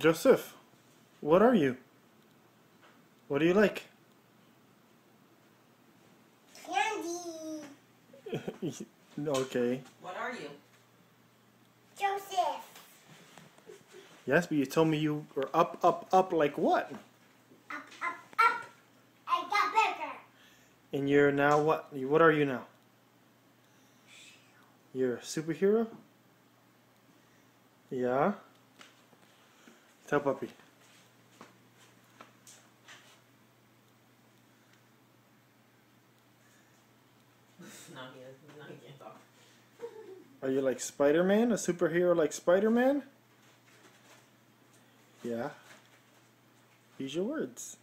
Joseph, what are you? What do you like? Candy. Okay. What are you? Joseph. Yes, but you told me you were up like what? Up, up, up. I got bigger. And you're now what? What are you now? You're a superhero? Yeah? Tell Puppy. No, he can't talk. Are you like Spider-Man? A superhero like Spider-Man? Yeah. Use your words.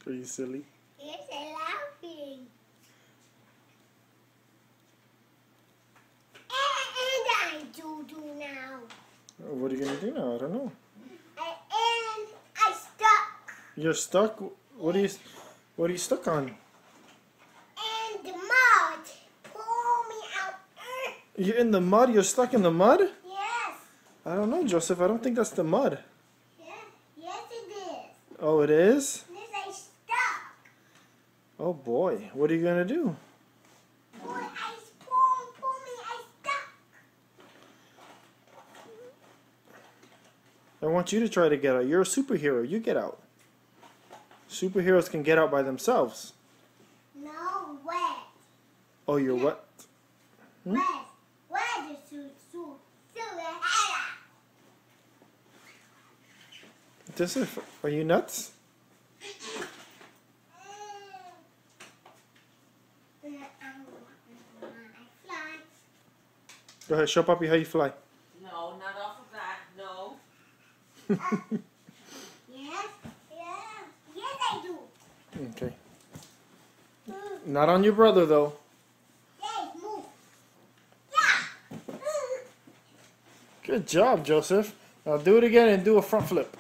Are you silly? Yes, I'm laughing. And I do now. What are you gonna do now? I don't know. And I stuck. You're stuck? What are you stuck on? And the mud pull me out. You're in the mud? You're stuck in the mud? Yes. I don't know, Joseph. I don't think that's the mud. Yes, it is. Oh, it is? Yes, I stuck. Oh boy. What are you gonna do? Boy, I pull me. I stuck. I want you to try to get out. You're a superhero. You get out. Superheroes can get out by themselves. No, wet. Oh, you're what? Wet. Wet is Joseph, are you nuts? Go ahead, show Puppy how you fly. No, not off of that. No. Yes, I do. Okay. Not on your brother, though. Yes, move. Yeah. Good job, Joseph. Now do it again and do a front flip.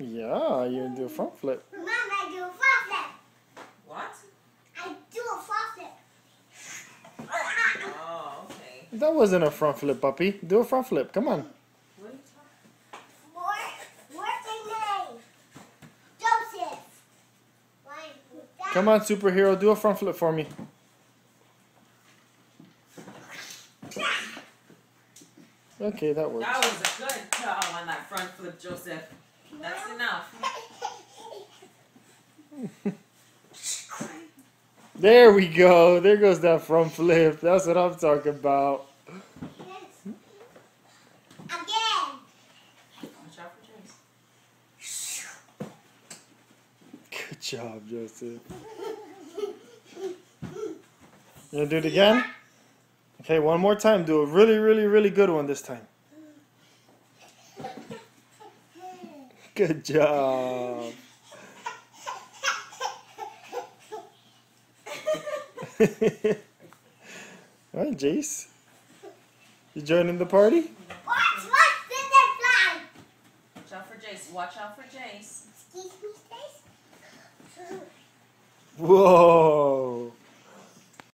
Yeah, you do a front flip. Mom, I do a front flip. What? I do a front flip. Oh, okay. That wasn't a front flip, Puppy. Do a front flip. Come on. What are you talking? What's your name? Joseph. Come on, superhero. Do a front flip for me. Okay, that works. That was a good job on that front flip, Joseph. That's enough. There we go. There goes that front flip. That's what I'm talking about. Yes. Again. Watch out for Jace. Good job, Joseph. You gonna do it again? Okay, one more time. Do a really, really, really good one this time. Good job. Alright, Jace. You joining the party? Watch did they fly? Watch out for Jace. Watch out for Jace. Excuse me, Stace. Whoa.